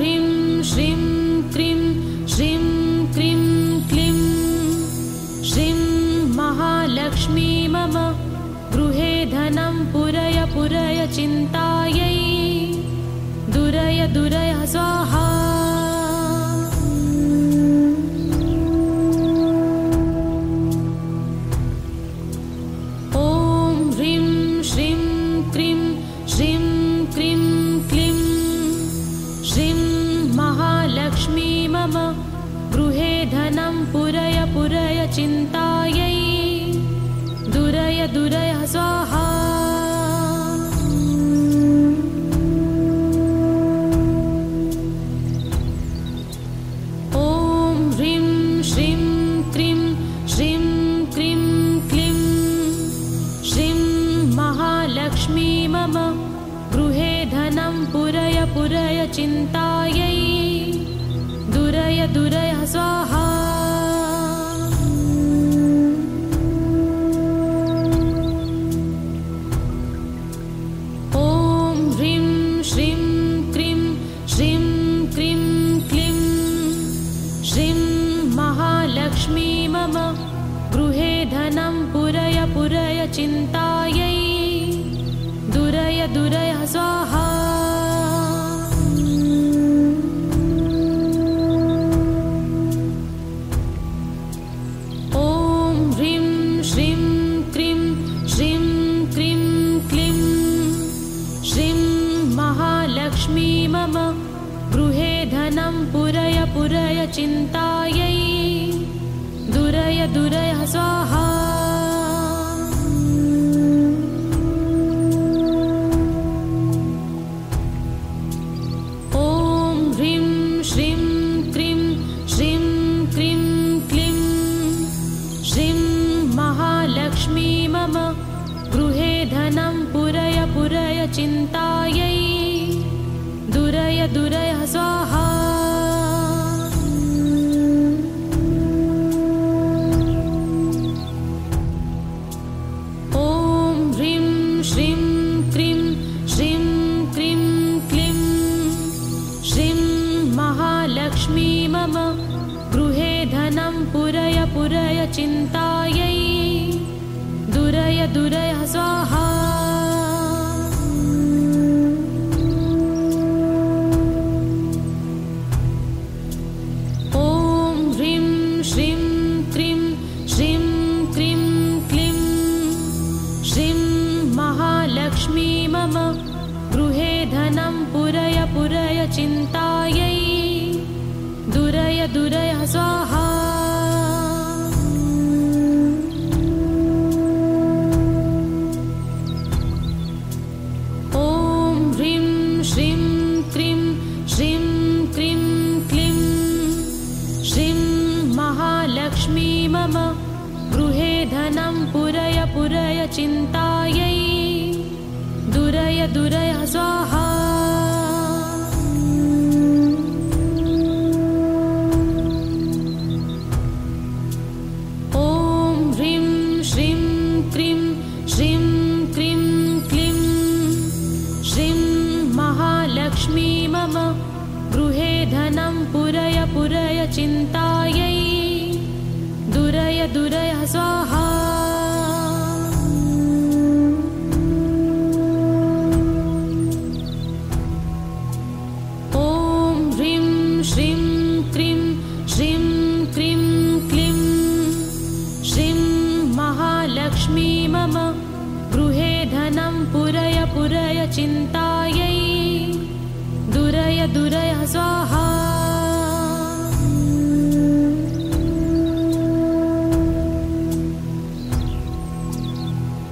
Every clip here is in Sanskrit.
ह्रीं श्रीं क्रीं श्रीं क्रीं क्लीं श्रीं महालक्ष्मी मम गृहे धनं पुरय पुरय चिन्तायै दुरय दुरय स्वाहा। लक्ष्मी मम गृहे धनं पुरय पुरय चिन्तायै दुरय दुरय स्वाहा। ॐ ह्रीं श्रीं क्रीं श्रीं क्रीं क्लीं श्रीं महालक्ष्मी मम गृहे धनं पुरय पुरय चिन्तायै दुरय दुरय स्वाहा। ॐ ह्रीं श्रीं क्रीं श्रीं क्रीं क्लीं श्रीं महालक्ष्मी मम गृहे धनं पुरय पुरय चिन्तायै दुरय दुरय स्वाहा। लक्ष्मी मम गृहे धनं पुरय पुरय चिन्तायै दुरय दुरय स्वाहा। ॐ ह्रीं श्रीं क्रीं श्रीं क्रीं क्लीं श्रीं महालक्ष्मी मम गृहे धनं पुरय पुरय चिन्तायै दुरय दुरय स्वाहा। ॐ ह्रीं श्रीं क्रीं श्रीं क्रीं क्लीं श्रीं महालक्ष्मी मम गृहे धनं पुरय पुरय चिन्तायै दुरय दुरय स्वाहा। लक्ष्मी मम गृहे धनं पुरय पुरय चिन्तायै दुरय दुरय स्वाहा। ॐ ह्रीं श्रीं क्रीं श्रीं क्रीं क्लीं श्रीं महालक्ष्मी मम गृहे धनं पुरय पुरय चिन्तायै दुरय दुरय स्वाहा। ॐ ह्रीं श्रीं क्रीं श्रीं क्रीं क्लीं श्रीं महालक्ष्मी मम गृहे धनं पुरय पुरय चिन्तायै दुरय दुरय स्वाहा। लक्ष्मी मम गृहे धनं पुरय पुरय चिन्तायै दुरय दुरय स्वाहा।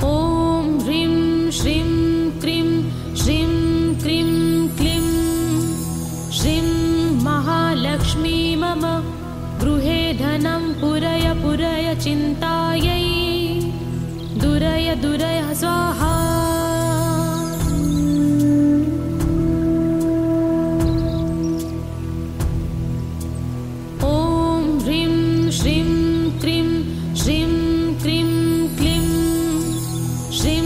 ॐ ह्रीं श्रीं क्रीं श्रीं क्रीं क्लीं श्रीं महालक्ष्मी मम गृहे धनं पुरय पुरय चिन्तायै दुरय दुरय स्वाहा। ॐ ह्रीं श्रीं क्रीं श्रीं क्रीं क्लीं श्रीं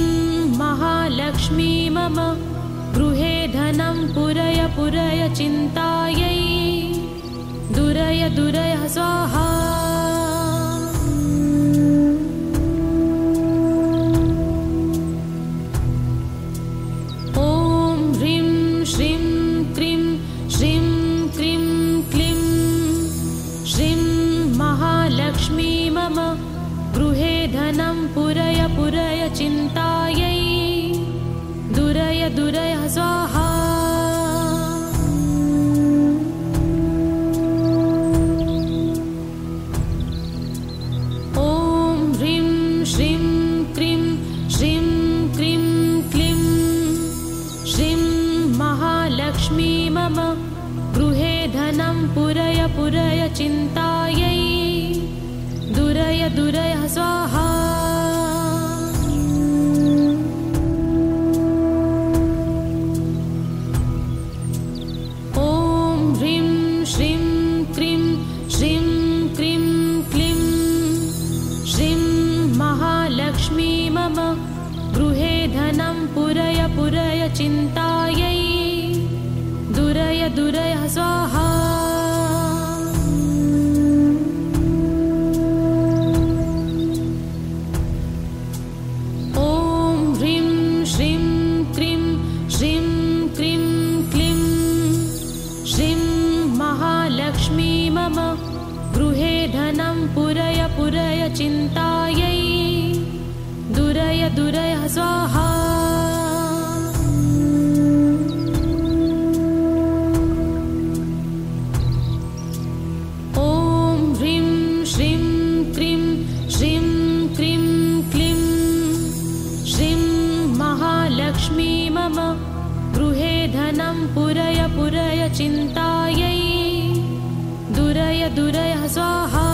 महालक्ष्मी मम गृहे धनं धनं पुरय पुरय चिन्तायै दुरय दुरय स्वाहा ॐ ह्रीं श्रीं क्रीं श्रीं क्रीं क्लीं श्रीं महालक्ष्मी मम गृहे धनं पुरय पुरय चिन्तायै दुरय दुरय स्वाहा ॐ ह्रीं श्रीं क्रीं श्रीं क्रीं क्लीं श्रीं महालक्ष्मी मम गृहे धनं पुरय पुरय चिन्तायै दुरय दुरय स्वाहा गृहे धनं पुरय पुरय चिन्तायै दुरय दुरय स्वाहा ॐ ह्रीं श्रीं क्रीं श्रीं क्रीं क्लीं श्रीं महालक्ष्मी मम गृहे धनं पुरय पुरय चिन्तायै दुरय दुरय स्वाहा ॐ ह्रीं श्रीं क्रीं श्रीं क्रीं क्लीं श्रीं महालक्ष्मी मम गृहे धनं पुरय पुरय चिन्तायै दुरय दुरय स्वाहा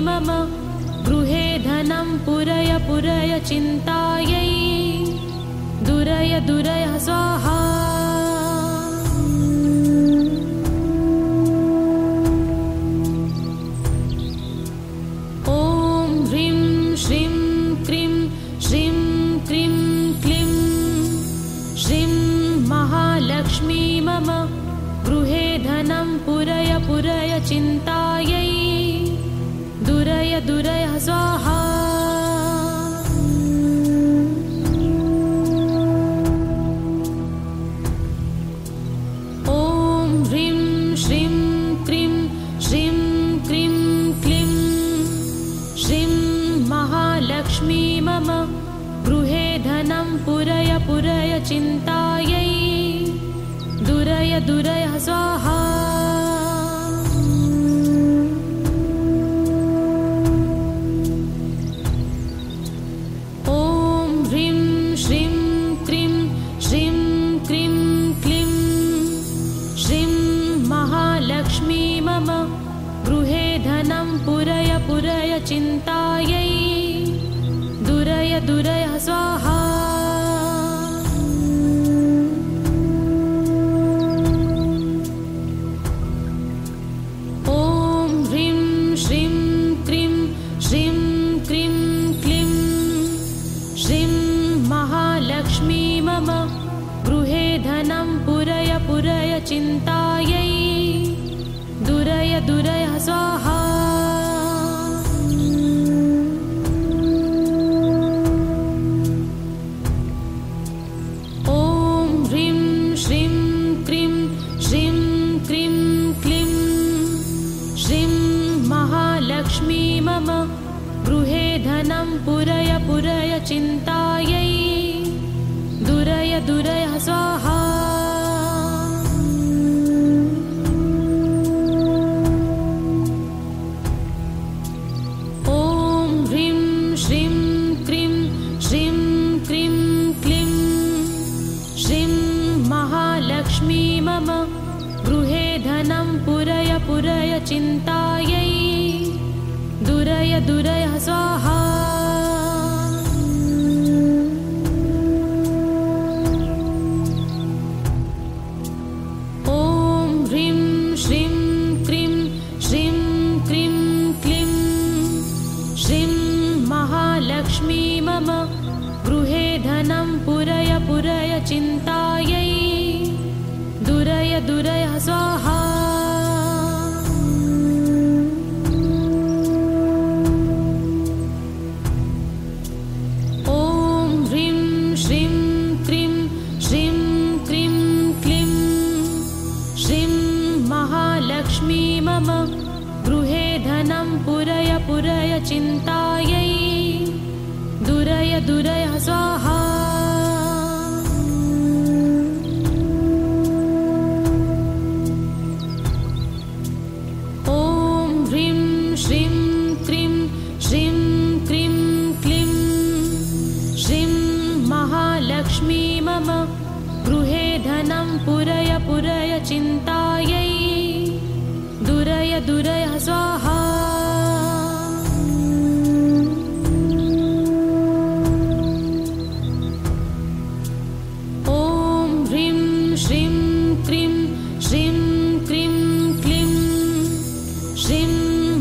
मम गृहे धनं पुरय पुरय चिन्तायै दुरय दुरय स्वाहा ॐ ह्रीं श्रीं क्रीं श्रीं क्रीं क्लीं श्रीं महालक्ष्मी मम गृहे धनं पुरय पुरय चिन्तायै दुरय दुरय स्वाहा ॐ ह्रीं श्रीं क्रीं श्रीं क्रीं क्लीं श्रीं महालक्ष्मी मम गृहे धनं पुरय पुरय चिन्तायै दुरय दुरय स्वाहा गृहे धनं पुरय पुरय चिन्तायै दुरय दुरय स्वाहा ॐ ह्रीं श्रीं क्रीं श्रीं क्रीं क्लीं श्रीं महालक्ष्मी मम गृहे धनं पुरय पुरय चिन्तायै दुरय दुरय स्वाहा ॐ ह्रीं श्रीं क्रीं श्रीं क्रीं क्लीं श्रीं महालक्ष्मी मम गृहे धनं पुरय पुरय चिन्तायै दुरय दुरय स्वाहा मम गृहे धनं पुरय पुरय चिन्तायै दुरय दुरय स्वाहा ॐ दुरय स्वाहा। ॐ ह्रीं श्रीं क्रीं श्रीं क्रीं क्लीं श्रीं महालक्ष्मी मम गृहे धनं पुरय पुरय चिन्तायै दुरय दुरय स्वाहा। ॐ ह्रीं श्रीं क्रीं श्रीं क्रीं क्लीं श्रीं महालक्ष्मी मम गृहे धनं पुरय पुरय चिन्तायै दुरय दुरय स्वाहा। ॐ ह्रीं श्रीं क्रीं श्रीं क्रीं क्लीं श्रीं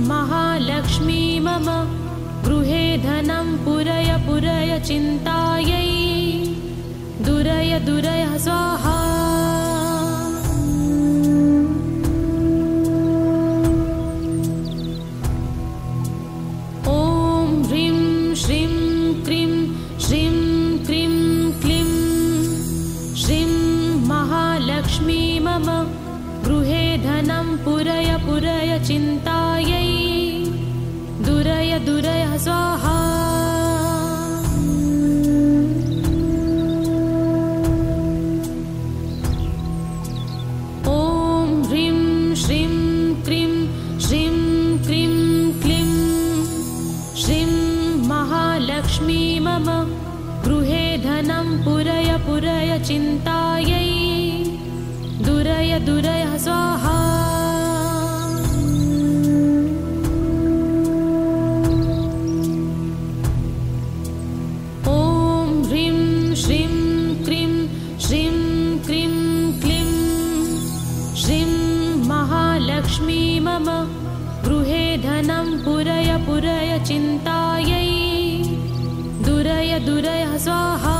महालक्ष्मी मम गृहे धनं पुरय पुरय चिन्तायै दुरय दुरय स्वाहा। ॐ ह्रीं श्रीं क्रीं श्रीं क्रीं क्लीं श्रीं महालक्ष्मी मम गृहे धनं पुरय पुरय चिन्तायै दुरय दुरय स्वाहा। ॐ ह्रीं श्रीं क्रीं श्रीं क्रीं क्लीं श्रीं महालक्ष्मी मम गृहे धनं पुरय पुरय चिन्तायै दुरय दुरय स्वाहा। ॐ ह्रीं श्रीं क्रीं श्रीं क्रीं क्लीं श्रीं महालक्ष्मी मम गृहे धनं पुरय पुरय चिन्तायै दुरय दुरय स्वाहा।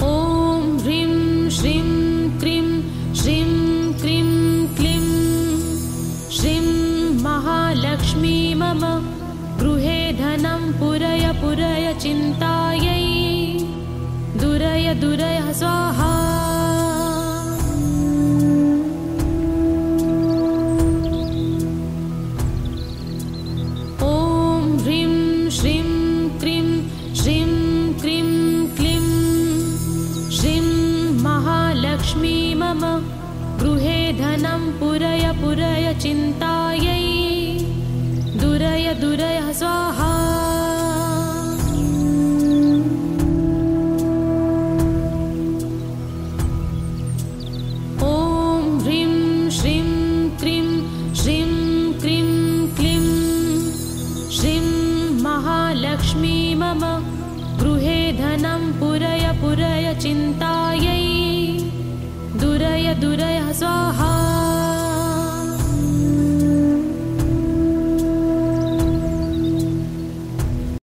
ॐ ह्रीं श्रीं क्रीं श्रीं क्रीं क्लीं श्रीं महालक्ष्मी मम गृहे धनं पुरय पुरय चिन्तायै दुरय दुरय स्वाहा। ॐ ह्रीं श्रीं क्रीं श्रीं क्रीं क्लीं श्रीं महालक्ष्मी मम गृहे धनं पुरय पुरय चिन्तायै दुरय दुरय स्वाहा। ॐ ह्रीं श्रीं क्रीं श्रीं क्रीं क्लीं श्रीं महालक्ष्मी मम गृहे धनं पुरय पुरय चिन्तायै दुरय दुरय स्वाहा।